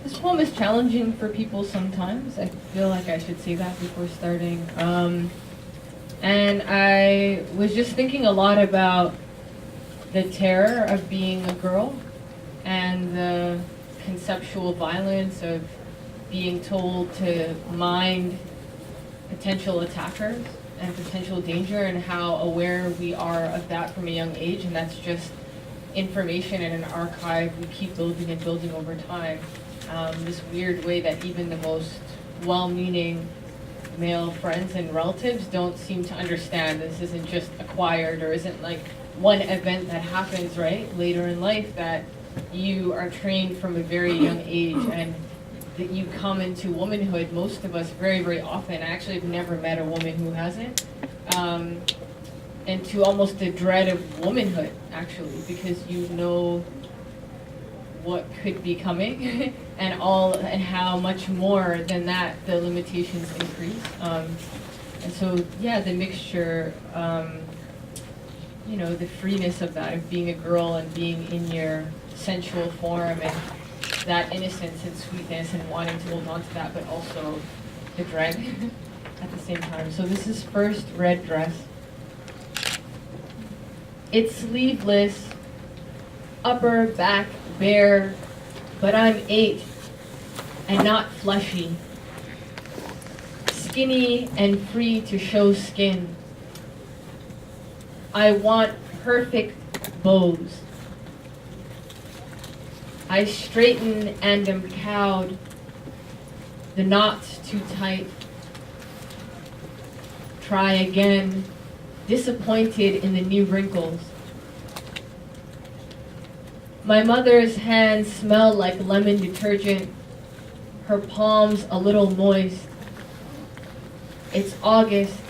This poem is challenging for people sometimes. I feel like I should say that before starting. And I was just thinking a lot about the terror of being a girl and the conceptual violence of being told to mind potential attackers and potential danger, and how aware we are of that from a young age. And that's just information in an archive we keep building and building over time. This weird way that even the most well-meaning male friends and relatives don't seem to understand this isn't just acquired, or isn't like one event that happens right later in life, that you are trained from a very young age, and that you come into womanhood, most of us, very, very often. I actually have never met a woman who hasn't, and to almost the dread of womanhood, actually, because you know what could be coming and how much more than that the limitations increase. And so, yeah, the mixture, the freeness of that, of being a girl and being in your sensual form, and that innocence and sweetness and wanting to hold on to that, but also the dread at the same time. So this is first red dress. It's sleeveless, upper back bare, but I'm 8 and not fleshy. Skinny and free to show skin. I want perfect bows. I straighten and am cowed, the knots too tight. Try again, disappointed in the new wrinkles. My mother's hands smell like lemon detergent, her palms a little moist. It's August,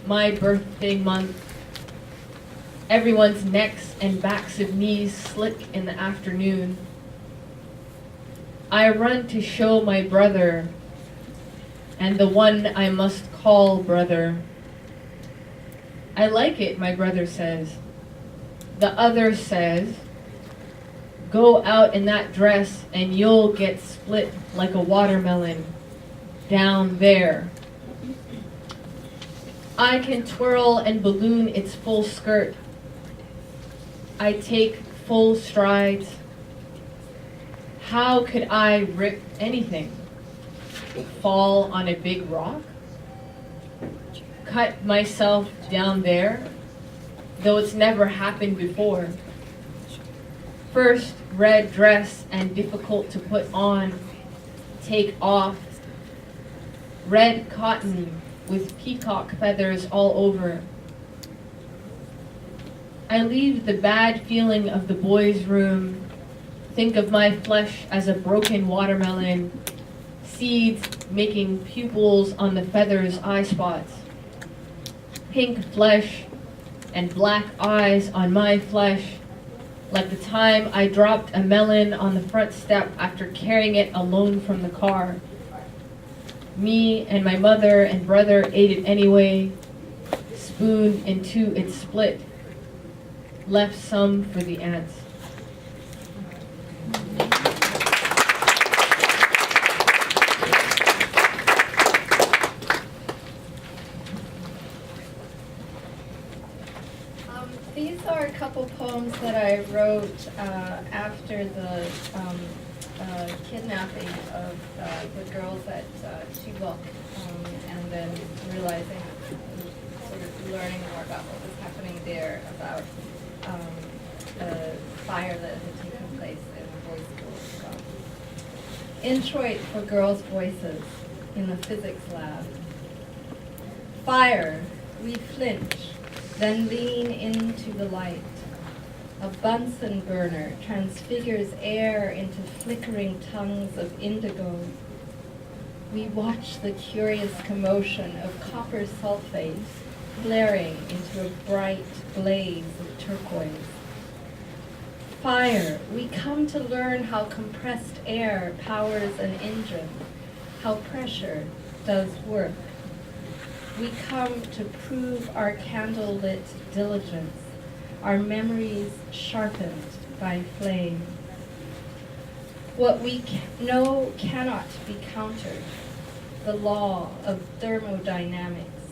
my birthday month. Everyone's necks and backs of knees slick in the afternoon. I run to show my brother, and the one I must call brother. I like it, my brother says. The other says, go out in that dress and you'll get split like a watermelon down there. I can twirl and balloon its full skirt. I take full strides. How could I rip anything? Fall on a big rock? Cut myself down there, though it's never happened before. First red dress and difficult to put on, take off. Red cotton with peacock feathers all over. I leave the bad feeling of the boys' room, think of my flesh as a broken watermelon, seeds making pupils on the feathers' eye spots. Pink flesh and black eyes on my flesh, like the time I dropped a melon on the front step after carrying it alone from the car. Me and my mother and brother ate it anyway, spooned in two it split, left some for the ants. These are a couple poems that I wrote after the kidnapping of the girls at Chibok, and then realizing, sort of learning more about what was happening there, about the fire that had taken place in the boys' school. Introit for girls' voices in the physics lab. Fire, we flinch, then lean into the light. A Bunsen burner transfigures air into flickering tongues of indigo. We watch the curious commotion of copper sulfate flaring into a bright blaze of turquoise. Fire, we come to learn how compressed air powers an engine, how pressure does work. We come to prove our candlelit diligence, our memories sharpened by flame. What we know cannot be countered, the law of thermodynamics,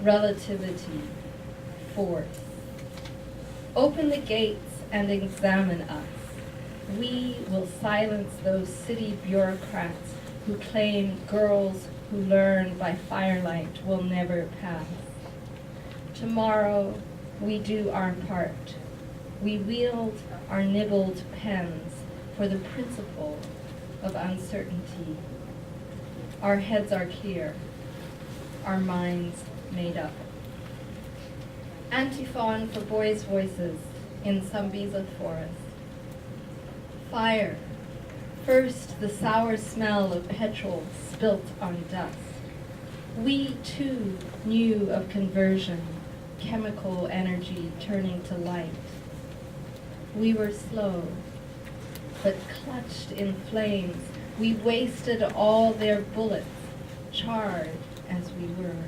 relativity, force. Open the gates and examine us. We will silence those city bureaucrats who claim girls who learn by firelight will never pass. Tomorrow, we do our part. We wield our nibbled pens for the principle of uncertainty. Our heads are clear, our minds made up. Antiphon for boys' voices in Sambiza Forest. Fire, first the sour smell of petrol spilt on dust. We too knew of conversion, chemical energy turning to light. We were slow, but clutched in flames, we wasted all their bullets, charred as we were.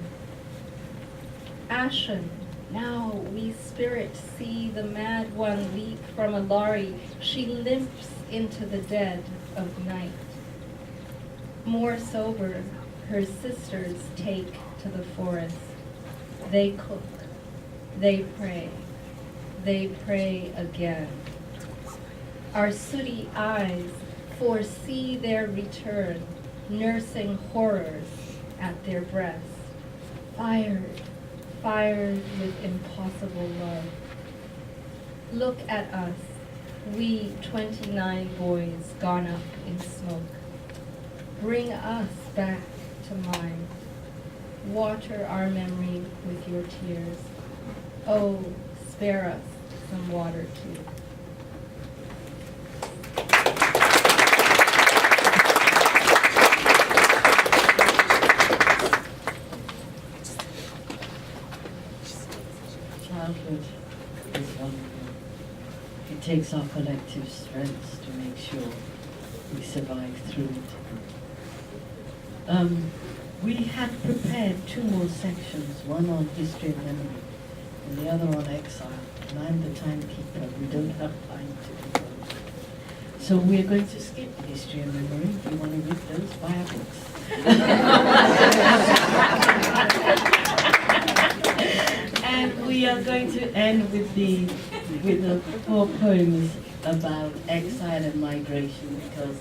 Ashen, now we spirit see the mad one leap from a lorry. She limps into the dead of night. More sober, her sisters take to the forest. They cook, they pray again. Our sooty eyes foresee their return, nursing horrors at their breasts. Fired with impossible love. Look at us, we 29 boys gone up in smoke. Bring us back to mind. Water our memory with your tears. Oh, spare us some water too. Childhood is wonderful. It takes our collective strengths to make sure we survive through it. We had prepared two more sections, one on history and memory, and the other on exile. And I'm the timekeeper. We don't have time to do those. So we're going to skip history and memory. If you want to read those, buy our books. And we are going to end with the 4 poems about exile and migration, because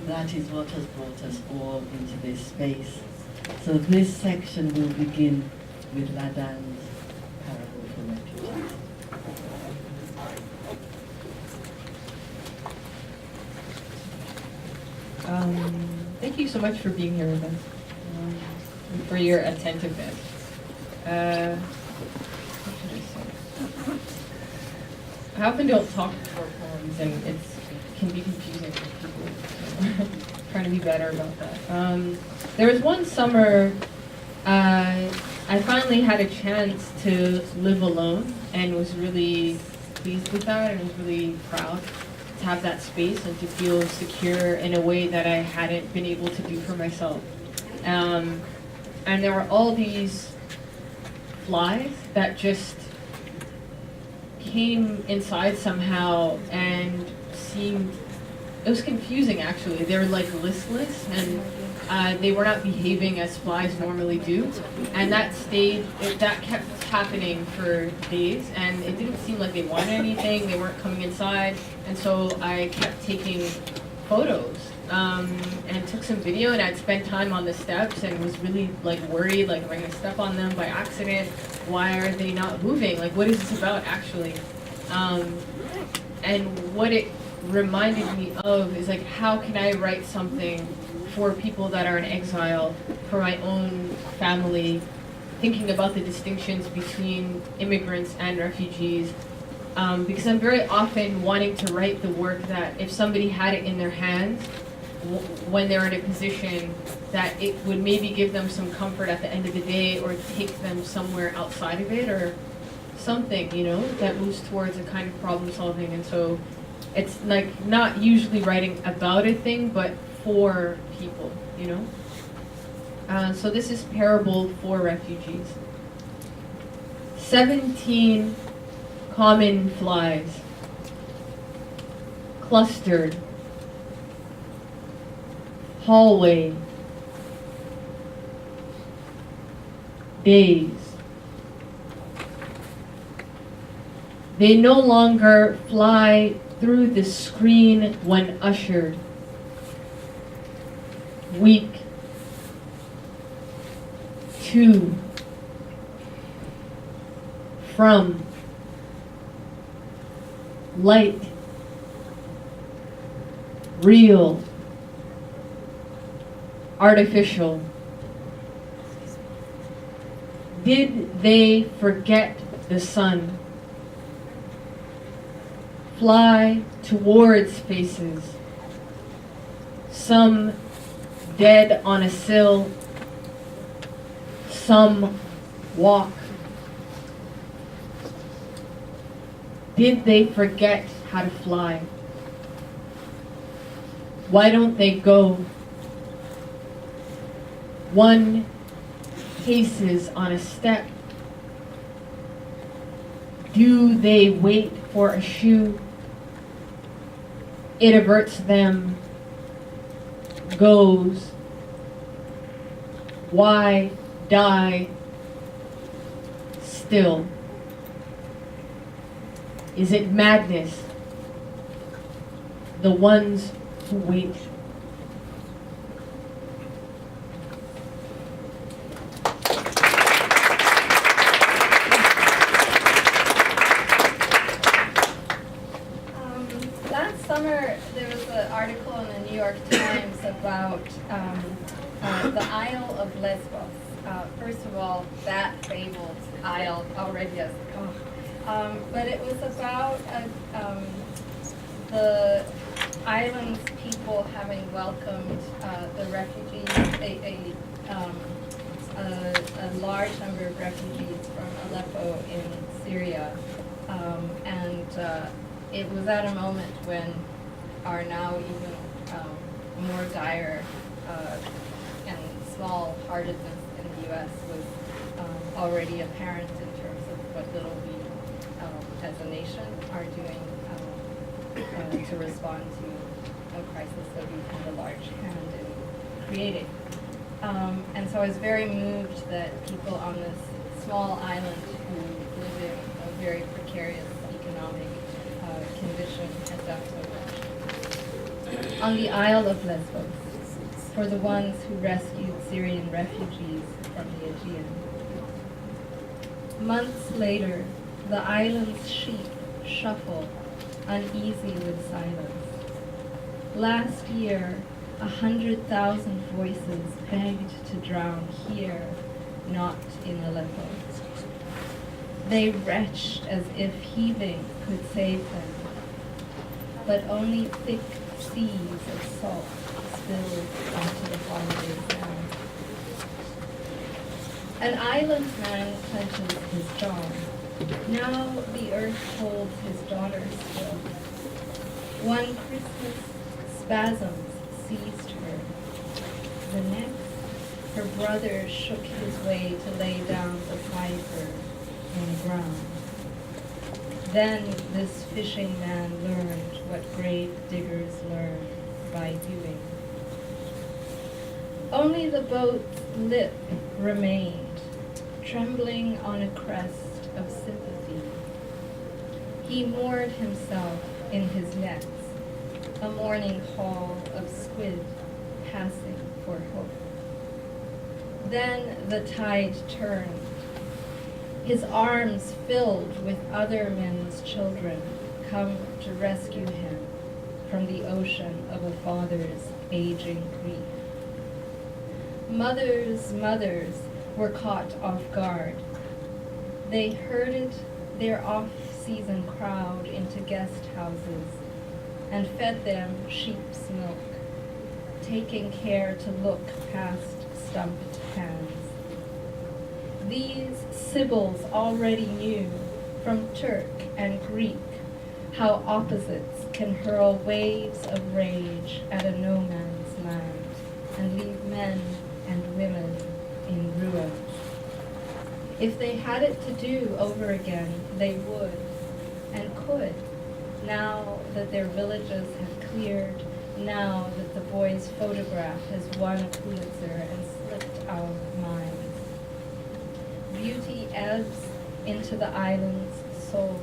that is what has brought us all into this space. So this section will begin with Ladan's Parable for Refugees. Thank you so much for being here with us, and for your attentiveness. What should I say? I often don't talk before poems, and it can be confusing for people. So trying to be better about that. There was one summer I finally had a chance to live alone, and was really pleased with that, and was really proud to have that space and to feel secure in a way that I hadn't been able to do for myself. And there were all these flies that just came inside somehow and seemed, it was confusing actually. They were like listless, and they were not behaving as flies normally do. And that kept happening for days, and it didn't seem like they wanted anything. They weren't coming inside. And so I kept taking photos and took some video, and I'd spend time on the steps and was really like worried, like, am I gonna step on them by accident? Why are they not moving? Like, what is this about actually? And what it reminded me of is like, how can I write something for people that are in exile, for my own family, thinking about the distinctions between immigrants and refugees, because I'm very often wanting to write the work that if somebody had it in their hands when they're in a position, that it would maybe give them some comfort at the end of the day, or take them somewhere outside of it, or something, you know, that moves towards a kind of problem solving. And so it's like not usually writing about a thing, but for people, you know? So this is Parable for Refugees. 17 common flies, clustered, hallway, days. They no longer fly through the screen when ushered. Week, to, from, light, real, artificial. Did they forget the sun? Fly towards faces, some dead on a sill, some walk. Did they forget how to fly? Why don't they go? One paces on a step. Do they wait for a shoe? It averts them, goes. Why die still? Is it madness? The ones who wait. Last summer, there was an article in the New York Times about the Isle of Lesbos. First of all, that fabled isle already has but it was about the island's people having welcomed the refugees, a large number of refugees from Aleppo in Syria, and it was at a moment when our now even more dire and small-heartedness in the U.S. was already apparent in terms of what little we, as a nation, are doing to respond to a crisis that we've had a large hand in creating. And so I was very moved that people on this small island who live in a very precarious economic condition had done so much. On the Isle of Lesbos, for the ones who rescued Syrian refugees from the Aegean. Months later, the island's sheep shuffle, uneasy with silence. Last year, 100,000 voices begged to drown here, not in Aleppo. They retched as if heaving could save them, but only thick seas of salt spilled onto the holiday sand. An island man clenches his jaw. Now the earth holds his daughter still. One Christmas, spasms seized her. The next, her brother shook his way to lay down beside her on the ground. Then this fishing man learned what grave diggers learn by doing. Only the boat's lip remained, trembling on a crest of sympathy. He moored himself in his nets, a morning haul of squid passing for hope. Then the tide turned. His arms filled with other men's children come to rescue him from the ocean of a father's aging grief. Mothers' mothers were caught off guard. They herded their off-season crowd into guest houses and fed them sheep's milk, taking care to look past stumped hands. These sibyls already knew from Turk and Greek how opposites can hurl waves of rage at a no man's land and leave men and women in ruins. If they had it to do over again, they would and could, now that their villages have cleared, now that the boy's photograph has won a Pulitzer and slipped out of minds. Beauty ebbs into the island's soul.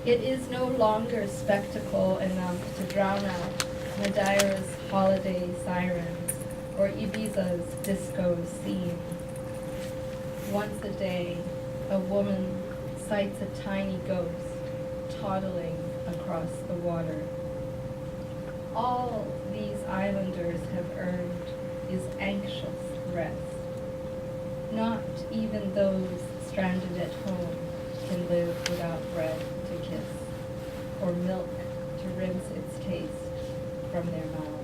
It is no longer spectacle enough to drown out Madeire's holiday sirens or Ibiza's disco scene. Once a day, a woman sights a tiny ghost toddling across the water. All these islanders have earned is anxious rest. Not even those stranded at home can live without bread to kiss or milk to rinse its taste from their mouths.